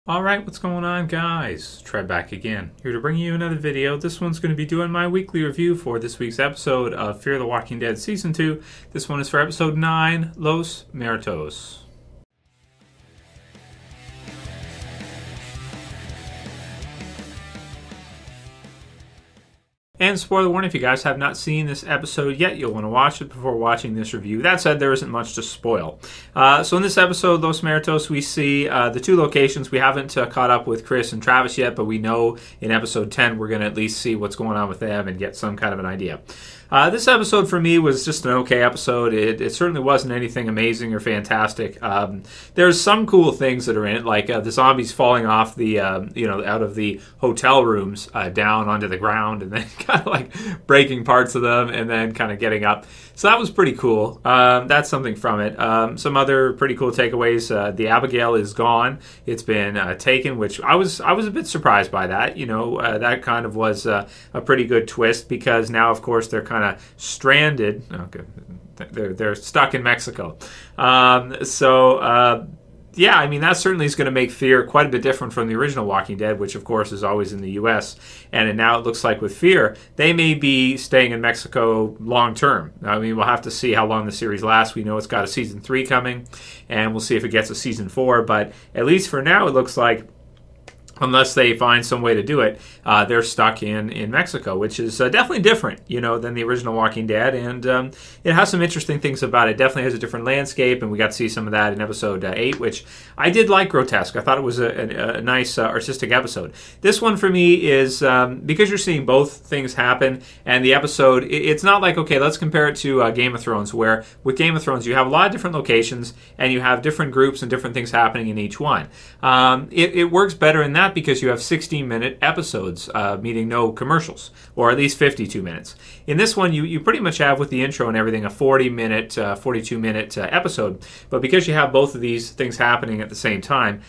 Alright, what's going on, guys? Trev back again, here to bring you another video. This one's going to be doing my weekly review for this week's episode of Fear the Walking Dead Season 2. This one is for episode 9, Los Muertos. And spoiler warning, if you guys have not seen this episode yet, you'll want to watch it before watching this review. That said, there isn't much to spoil. So in this episode, Los Muertos, we see the two locations. We haven't caught up with Chris and Travis yet, but we know in episode 10 we're going to at least see what's going on with them and get some kind of an idea. This episode for me was just an okay episode. It certainly wasn't anything amazing or fantastic. There's some cool things that are in it, like the zombies falling off the out of the hotel rooms down onto the ground, and then kind of like breaking parts of them, and then kind of getting up. So that was pretty cool. That's something from it. Some other pretty cool takeaways. The Abigail is gone. It's been taken, which I was a bit surprised by that. That kind of was a pretty good twist, because now, of course, they're kind of stranded. Okay, they're stuck in Mexico. Yeah, I mean, that certainly is going to make Fear quite a bit different from the original Walking Dead, which, of course, is always in the U.S. And now it looks like with Fear, they may be staying in Mexico long term. I mean, we'll have to see how long the series lasts. We know it's got a Season 3 coming, and we'll see if it gets a Season 4. But at least for now, it looks like, unless they find some way to do it, they're stuck in Mexico, which is definitely different, than the original Walking Dead, and it has some interesting things about it. Definitely has a different landscape, and we got to see some of that in episode 8, which I did like grotesque. I thought it was a nice artistic episode. This one for me is, because you're seeing both things happen, and the episode, it's not like, okay, let's compare it to Game of Thrones, where with Game of Thrones, you have a lot of different locations, and you have different groups and different things happening in each one. It works better in that because you have 16-minute episodes, meaning no commercials, or at least 52 minutes. In this one, you pretty much have, with the intro and everything, a 40-minute, 42-minute episode. But because you have both of these things happening at the same time,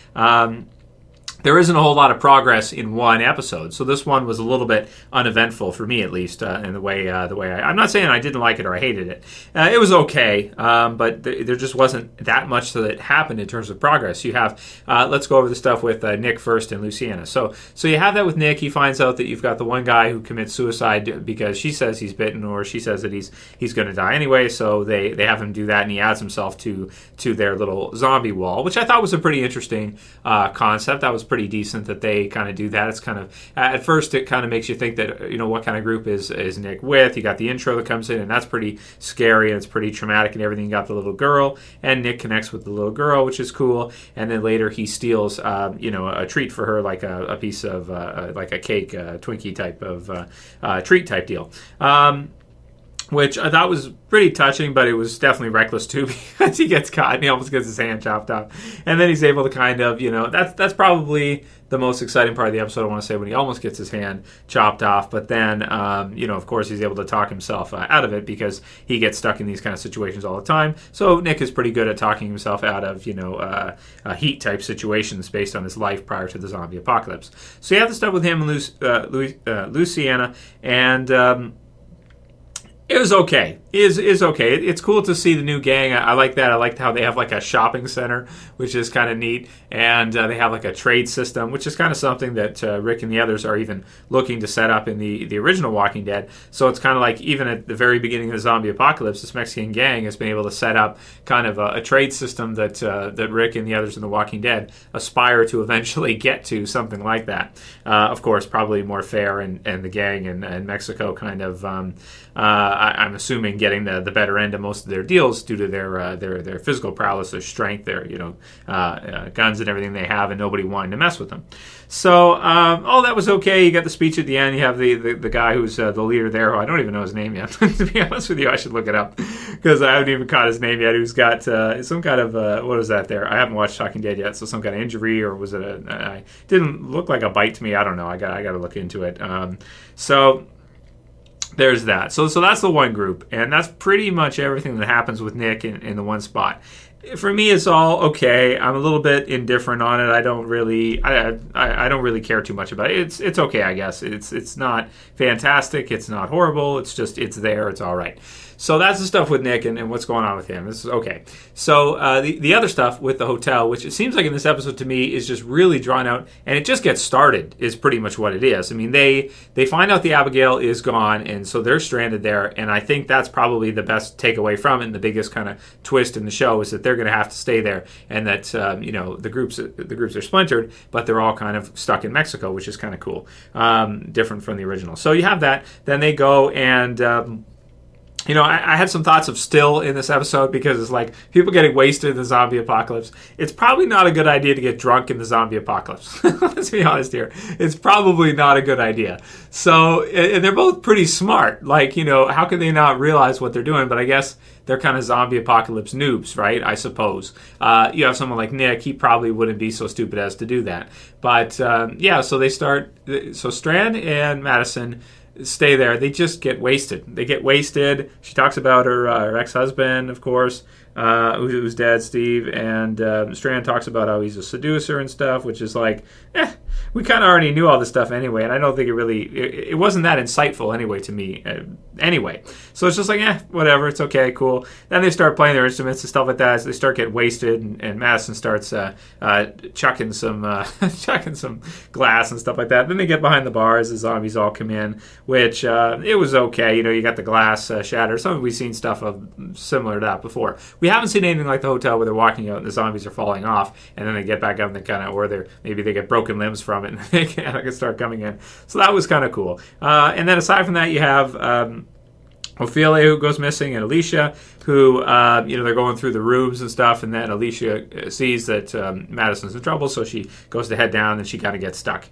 there isn't a whole lot of progress in one episode. So this one was a little bit uneventful for me, at least, in the way I'm not saying I didn't like it or I hated it. It was okay, but there just wasn't that much that happened in terms of progress. You have, let's go over the stuff with Nick first and Luciana. So you have that with Nick. He finds out that you've got the one guy who commits suicide because she says he's bitten, or she says that he's going to die anyway. So they have him do that, and he adds himself to their little zombie wall, which I thought was a pretty interesting concept. That was pretty decent that they kind of do that. It's kind of, at first it kind of makes you think that, what kind of group is Nick with. You got the intro that comes in, and that's pretty scary, and it's pretty traumatic and everything. You got the little girl, and Nick connects with the little girl, which is cool. And then later he steals a treat for her, like a piece of like a cake, Twinkie type of treat type deal, which I thought was pretty touching, but it was definitely reckless too, because he gets caught and he almost gets his hand chopped off. And then he's able to kind of, that's probably the most exciting part of the episode, I want to say, when he almost gets his hand chopped off. But then, of course, he's able to talk himself out of it, because he gets stuck in these kind of situations all the time. So Nick is pretty good at talking himself out of, heat-type situations based on his life prior to the zombie apocalypse. So you have the stuff with him and Luciana, and it was okay. Is okay. It's cool to see the new gang. I like that. I liked how they have like a shopping center, which is kind of neat, and they have like a trade system, which is kind of something that Rick and the others are even looking to set up in the original Walking Dead. So it's kind of like, even at the very beginning of the zombie apocalypse, this Mexican gang has been able to set up kind of a trade system that Rick and the others in the Walking Dead aspire to eventually get to, something like that. Of course, probably more fair, and the gang and Mexico kind of, I'm assuming, getting the better end of most of their deals due to their physical prowess, their strength, their guns and everything they have, and nobody wanting to mess with them. So all that was okay. You got the speech at the end. You have the guy who's the leader there, who I don't even know his name yet. To be honest with you, I should look it up, because I haven't even caught his name yet. Who's got some kind of what is that there? I haven't watched Talking Dead yet, so some kind of injury, or was it didn't look like a bite to me. I don't know. I got to look into it. So there's that. So that's the one group, and that's pretty much everything that happens with Nick in the one spot. For me, it's all okay. I'm a little bit indifferent on it. I don't really, I don't really care too much about it. It's okay, I guess. It's not fantastic. It's not horrible. It's just, it's there. It's all right. So that's the stuff with Nick and what's going on with him. This is okay. So the other stuff with the hotel, which it seems like in this episode to me is just really drawn out, and it just gets started is pretty much what it is. I mean, they find out the Abigail is gone, and so they're stranded there, and I think that's probably the best takeaway from it, and the biggest kind of twist in the show is that they're going to have to stay there, and that the groups are splintered, but they're all kind of stuck in Mexico, which is kind of cool, different from the original. So you have that. Then they go and. I had some thoughts of still in this episode because it's like people getting wasted in the zombie apocalypse. It's probably not a good idea to get drunk in the zombie apocalypse. Let's be honest here. It's probably not a good idea. So, and they're both pretty smart. Like, how can they not realize what they're doing? But I guess they're kind of zombie apocalypse noobs, right? I suppose. You have someone like Nick. He probably wouldn't be so stupid as to do that. But, so they start. So Strand and Madison stay there. They just get wasted. They get wasted. She talks about her ex-husband, of course, who's dead, Steve, and Strand talks about how he's a seducer and stuff, which is like, we kind of already knew all this stuff anyway, and I don't think it wasn't that insightful anyway to me. Anyway, so it's just like, whatever, it's okay, cool. Then they start playing their instruments and stuff like that. So they start getting wasted, and Madison starts chucking some glass and stuff like that. Then they get behind the bars. The zombies all come in, which it was okay. You got the glass shatter. Some of we've seen stuff of similar to that before. We haven't seen anything like the hotel where they're walking out and the zombies are falling off, and then they get back up and they kind of, or maybe they get broken limbs from it, and they can start coming in. So that was kind of cool. And then aside from that, you have Ophelia, who goes missing, and Alicia, who they're going through the rooms and stuff, and then Alicia sees that Madison's in trouble, so she goes to head down, and she kind of gets stuck.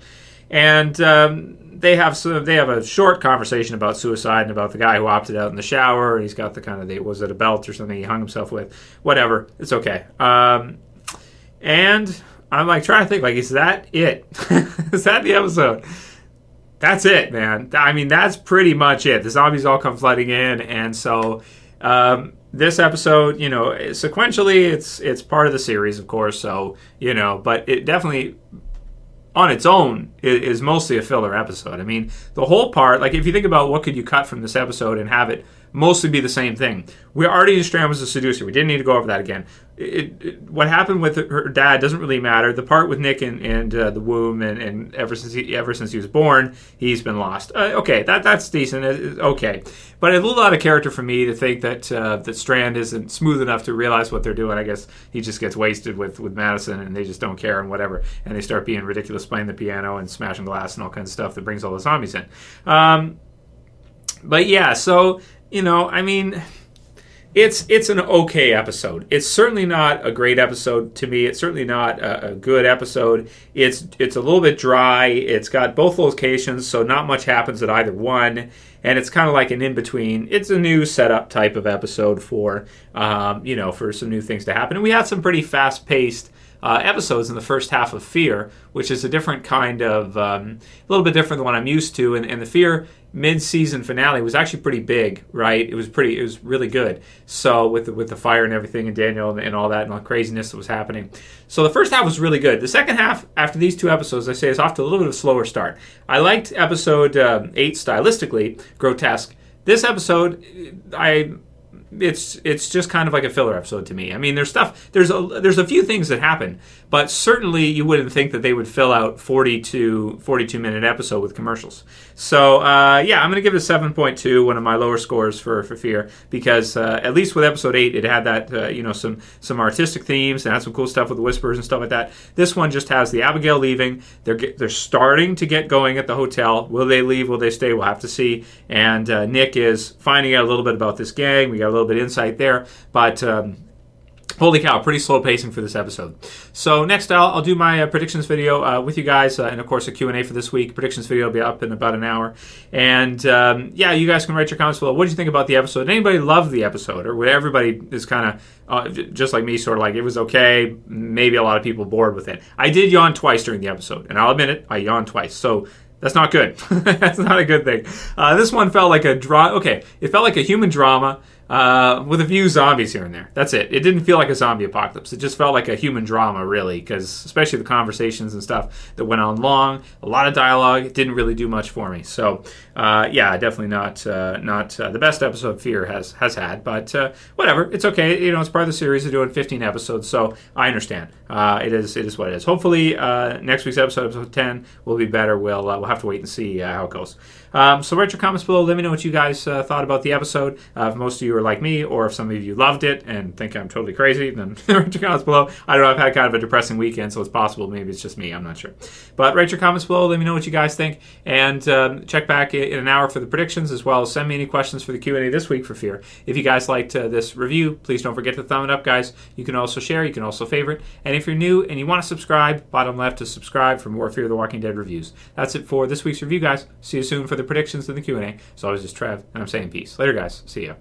And they have a short conversation about suicide and about the guy who opted out in the shower. And he's got the kind of was it a belt or something he hung himself with? Whatever, it's okay. And I'm like trying to think, like, is that it? Is that the episode? That's it, man. I mean, that's pretty much it. The zombies all come flooding in, and so this episode, sequentially, it's part of the series, of course. So but it definitely, on its own, is mostly a filler episode. I mean, the whole part, like if you think about what could you cut from this episode and have it mostly be the same thing. We already knew Strand was a seducer. We didn't need to go over that again. What happened with her dad doesn't really matter. The part with Nick and the womb and ever since he was born, he's been lost. Okay, that's decent. Okay, but a little out of character for me to think that that Strand isn't smooth enough to realize what they're doing. I guess he just gets wasted with Madison, and they just don't care and whatever, and they start being ridiculous, playing the piano and smashing glass and all kinds of stuff that brings all the zombies in. But yeah, so. I mean, it's an okay episode. It's certainly not a great episode to me. It's certainly not a good episode. It's a little bit dry. It's got both locations, so not much happens at either one. And it's kind of like an in-between. It's a new setup type of episode for, for some new things to happen. And we had some pretty fast-paced episodes in the first half of Fear, which is a different kind of, a little bit different than what I'm used to. And the Fear mid-season finale was actually pretty big, right? It was really good. So with the fire and everything, and Daniel and all that, and all the craziness that was happening. So the first half was really good. The second half, after these two episodes, I say, is off to a little bit of a slower start. I liked episode 8 stylistically, grotesque. This episode, it's just kind of like a filler episode to me. I mean, there's a few things that happen, but certainly you wouldn't think that they would fill out 42 minute episode with commercials. So I'm going to give it a 7.2, one of my lower scores for Fear, because at least with episode 8 it had that some artistic themes and had some cool stuff with the whispers and stuff like that. This one just has the Abigail leaving. They're starting to get going at the hotel. Will they leave? Will they stay? We'll have to see. And Nick is finding out a little bit about this gang. We got a little bit of insight there, but holy cow, pretty slow pacing for this episode. So next I'll do my predictions video with you guys, and of course a Q&A for this week. Predictions video will be up in about an hour. And you guys can write your comments below. What did you think about the episode? Did anybody love the episode? Or everybody is kind of, just like me, sort of like, it was okay, maybe a lot of people bored with it. I did yawn twice during the episode, and I'll admit it, I yawned twice. So that's not good. That's not a good thing. This one felt like it felt like a human drama. with a few zombies here and there. That's it. It didn't feel like a zombie apocalypse. It just felt like a human drama, really, because especially the conversations and stuff that went on long, a lot of dialogue. It didn't really do much for me. So, yeah, definitely not the best episode Fear has had, but whatever. It's okay. You know, it's part of the series. They're doing 15 episodes, so I understand. It is what it is. Hopefully, next week's episode 10, will be better. We'll have to wait and see how it goes. So write your comments below. Let me know what you guys thought about the episode. If most of you are like me, or if some of you loved it and think I'm totally crazy, then write your comments below. I don't know. I've had kind of a depressing weekend, so it's possible maybe it's just me. I'm not sure. But write your comments below. Let me know what you guys think. And check back in an hour for the predictions, as well as send me any questions for the Q&A this week for Fear. If you guys liked this review, please don't forget to thumb it up, guys. You can also share. You can also favorite. And if you're new and you want to subscribe, bottom left to subscribe for more Fear the Walking Dead reviews. That's it for this week's review, guys. See you soon for the predictions and the Q&A. So I was just Trev, and I'm saying peace. Later, guys. See ya.